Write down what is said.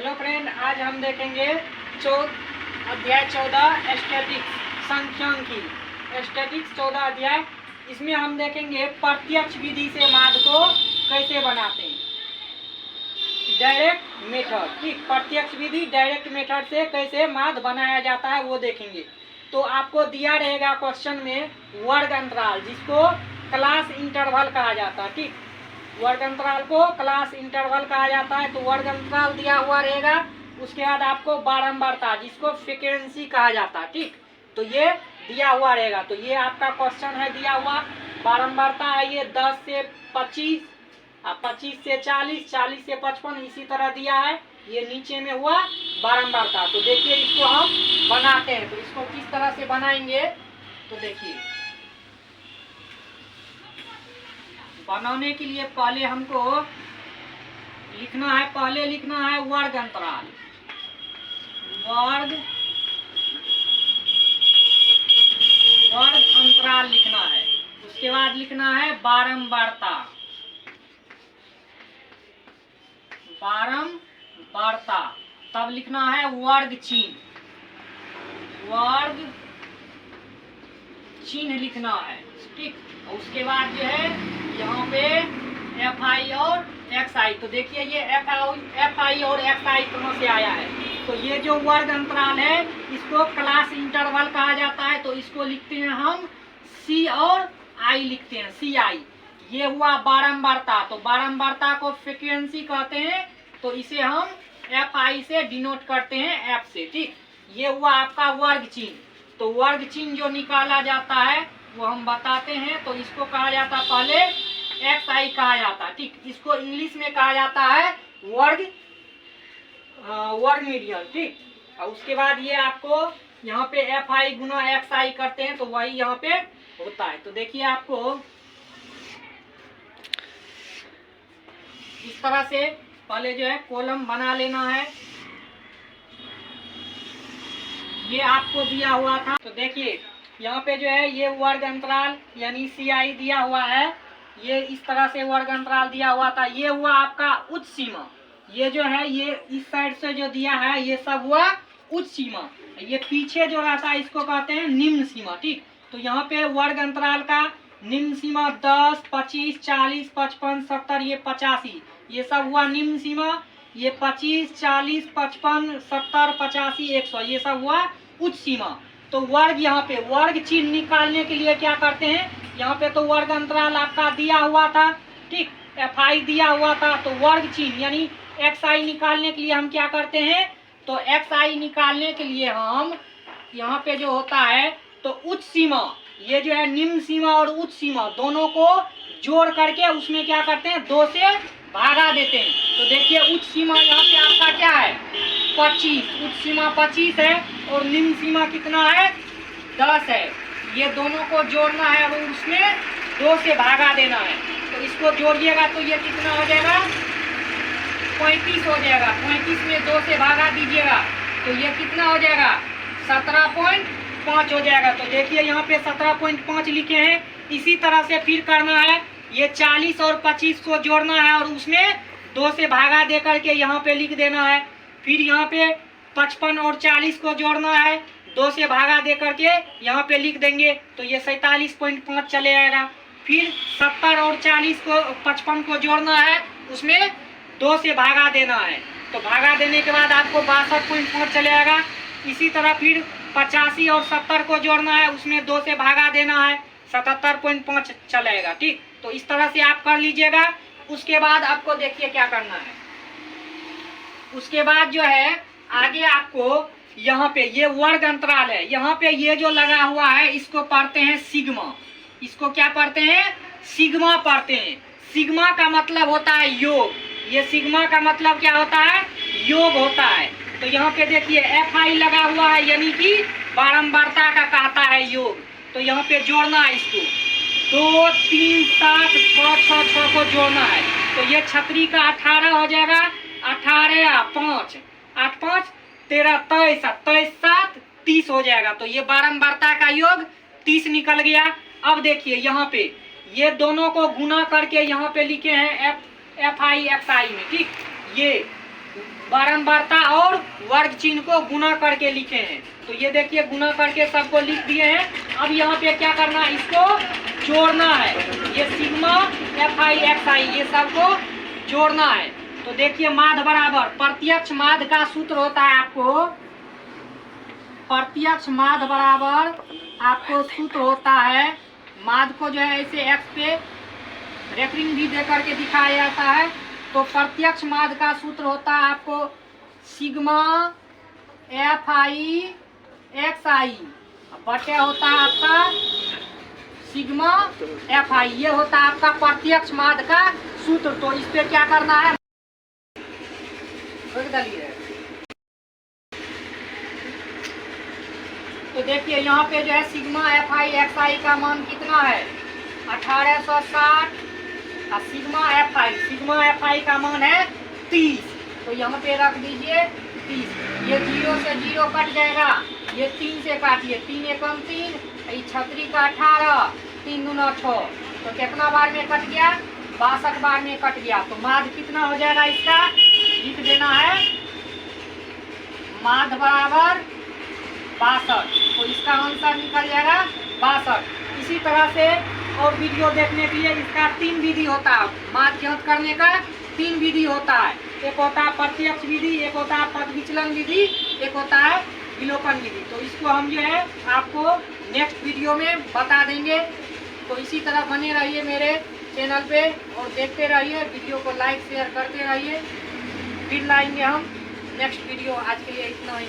Hello friend, आज हम देखेंगे अध्याय 14 स्टैटिक्स सांख्यिकी। स्टैटिक्स 14 अध्याय, इसमें हम देखेंगे प्रत्यक्ष विधि से माध्य को कैसे बनाते हैं। डायरेक्ट मेथड, ठीक, प्रत्यक्ष विधि डायरेक्ट मेथड से कैसे माध्य बनाया जाता है वो देखेंगे। तो आपको दिया रहेगा क्वेश्चन में वर्ग अंतराल, जिसको क्लास इंटरवल कहा जाता है। ठीक, वर्ग अंतराल को क्लास इंटरवल कहा जाता है। तो वर्ग अंतराल दिया हुआ रहेगा, उसके बाद आपको बारंबारता, जिसको फ्रीक्वेंसी कहा जाता है। ठीक, तो ये दिया हुआ रहेगा। तो ये आपका क्वेश्चन है दिया हुआ। बारंबारता है ये 10 से 25, 25 से 40, 40 से 55, इसी तरह दिया है। ये नीचे में हुआ बारंबारता। तो देखिए इसको हम बनाते हैं। तो इसको किस तरह से बनाएंगे, तो देखिए बनाने के लिए पहले हमको लिखना है, वर्ग अंतराल। वर्ग अंतराल लिखना है। उसके बाद लिखना है बारंबारता। तब लिखना है वर्ग चिन्ह लिखना है। ठीक, उसके बाद जो है यहाँ पे एफ आई और एक्स आई। तो देखिए ये एफ आई और एक्स आई कहाँ से आया है। तो ये जो वर्ग अंतराल है इसको क्लास इंटरवल कहा जाता है। तो इसको लिखते हैं हम सी और आई लिखते हैं, सी आई। ये हुआ बारंबारता। तो बारंबारता को फ्रीक्वेंसी कहते हैं। तो इसे हम एफ आई से डिनोट करते हैं, एफ से। ठीक, ये हुआ आपका वर्ग चिन्ह। तो वर्ग चिन्ह जो निकाला जाता है वो हम बताते हैं। तो इसको कहा जाता है पहले एक्स आई कहा जाता है। ठीक, इसको इंग्लिश में कहा जाता है वर्ग मीडियन। ठीक, और उसके बाद ये आपको यहाँ पे एफ आई गुना एक्स आई करते हैं, तो वही यहाँ पे होता है। तो देखिए आपको इस तरह से पहले जो है कॉलम बना लेना है। ये आपको दिया हुआ था। तो देखिए यहाँ पे जो है ये वर्ग अंतराल यानी सी आई दिया हुआ है। ये इस तरह से वर्ग अंतराल दिया हुआ था। ये हुआ आपका उच्च सीमा। ये जो है ये इस साइड से जो दिया है ये सब हुआ उच्च सीमा। ये पीछे जो रहता है इसको कहते हैं निम्न सीमा। ठीक, तो यहाँ पे वर्ग अंतराल का निम्न सीमा 10, 25, 40, 55, 70, ये 85, ये सब हुआ निम्न सीमा। ये 25, 40, 55, 70, 85, 100, ये सब हुआ उच्च सीमा। तो वर्ग, यहाँ पे वर्ग चिन्ह निकालने के लिए क्या करते हैं, यहाँ पे तो वर्ग अंतराल आपका दिया हुआ था। ठीक, एफ आई दिया हुआ था। तो वर्ग चिन्ह यानी एक्स आई निकालने के लिए हम क्या करते हैं, तो एक्स आई निकालने के लिए हम यहाँ पे जो होता है तो उच्च सीमा, ये जो है निम्न सीमा और उच्च सीमा दोनों को जोड़ करके उसमें क्या करते हैं 2 से भागा देते हैं। तो देखिए उच्च सीमा यहाँ पे आपका क्या है 25, उच्च सीमा 25 है और निम्न सीमा कितना है 10 है। ये दोनों को जोड़ना है और उसमें 2 से भागा देना है। तो इसको जोड़िएगा तो ये कितना हो जाएगा 35 हो जाएगा। 35 में 2 से भागा दीजिएगा तो ये कितना हो जाएगा 17.5 हो जाएगा। तो देखिए यहाँ पे 17.5 लिखे हैं। इसी तरह से फिर करना है, ये 40 और 25 को जोड़ना है और उसमें 2 से भागा दे करके यहाँ पे लिख देना है। फिर यहाँ पे 55 और 40 को जोड़ना है, 2 से भागा दे करके यहाँ पे लिख देंगे तो ये 47.5 चले आएगा। फिर 70 और 40 को 55 को जोड़ना है, उसमें 2 से भागा देना है। तो भागा देने के बाद आपको 62.5 चले आएगा। इसी तरह फिर 85 और 70 को जोड़ना है, उसमें 2 से भागा देना है, 77.5 चलेगा। ठीक, तो इस तरह से आप कर लीजिएगा। उसके बाद आपको देखिए क्या करना है। उसके बाद जो है आगे आपको यहाँ पे ये वर्ग अंतराल है, यहाँ पे ये जो लगा हुआ है इसको पढ़ते हैं सिग्मा। इसको क्या पढ़ते हैं, सिग्मा पढ़ते हैं। सिग्मा का मतलब होता है योग। ये सिग्मा का मतलब क्या होता है, योग होता है। तो यहाँ पे देखिए एफ आई लगा हुआ है यानी कि बारंबारता का कहता है योग। तो यहाँ पे जोड़ना है इसको 2, 3, 7, 6, 6 को जोड़ना है। तो ये छतरी का 18 हो जाएगा। 18, 5, 8, 5, 13, 23, 23, 7, 30 हो जाएगा। तो ये बारंबारता का योग 30 निकल गया। अब देखिए यहाँ पे ये दोनों को गुना करके यहाँ पे लिखे हैं एफ आई एक्स आई में। ठीक, ये बारंबारता और वर्ग चिन्ह को गुना करके लिखे हैं। तो ये देखिए गुना करके सबको लिख दिए हैं। अब यहाँ पे क्या करना है, इसको जोड़ना है। ये सिग्मा FI XI ये सबको जोड़ना है। तो देखिए माध्य बराबर प्रत्यक्ष माध्य का सूत्र होता है आपको, प्रत्यक्ष माध्य बराबर आपको सूत्र होता है, माध्य को जो है ऐसे x पे रेफरिंग भी दे करके दिखाया जाता है। तो प्रत्यक्ष माध्य का सूत्र होता है आपको सिग्मा FI XI बटे होता है आपका सिग्मा FI, ये होता है आपका प्रत्यक्ष माध्य का सूत्र। तो इस पे क्या करना है, तो देखिए यहाँ पे जो है सिग्मा FI XI का मान कितना है 1860 और सिग्मा FI का मान है 30। तो यहाँ पे रख दीजिए 30। ये 0 से 0 कट जाएगा, ये 3 से काटिए, 3 एकम 3, 36 का 18, 3 दूना 6। तो कितना बार में कट गया, 62 बार में कट गया। तो माध्य कितना हो जाएगा, इसका लिख देना है माध्य बराबर 62। तो इसका आंसर निकल जाएगा 62। इसी तरह से और वीडियो देखने के लिए इसका 3 विधि होता है, माध्य ज्ञात करने का 3 विधि होता है। एक होता है प्रत्यक्ष विधि, एक होता है पद विचलन विधि, एक होता है विलोपन विधि। तो इसको हम जो है आपको नेक्स्ट वीडियो में बता देंगे। तो इसी तरह बने रहिए मेरे चैनल पे और देखते रहिए, वीडियो को लाइक शेयर करते रहिए। फिर लाएंगे हम नेक्स्ट वीडियो। आज के लिए इतना ही।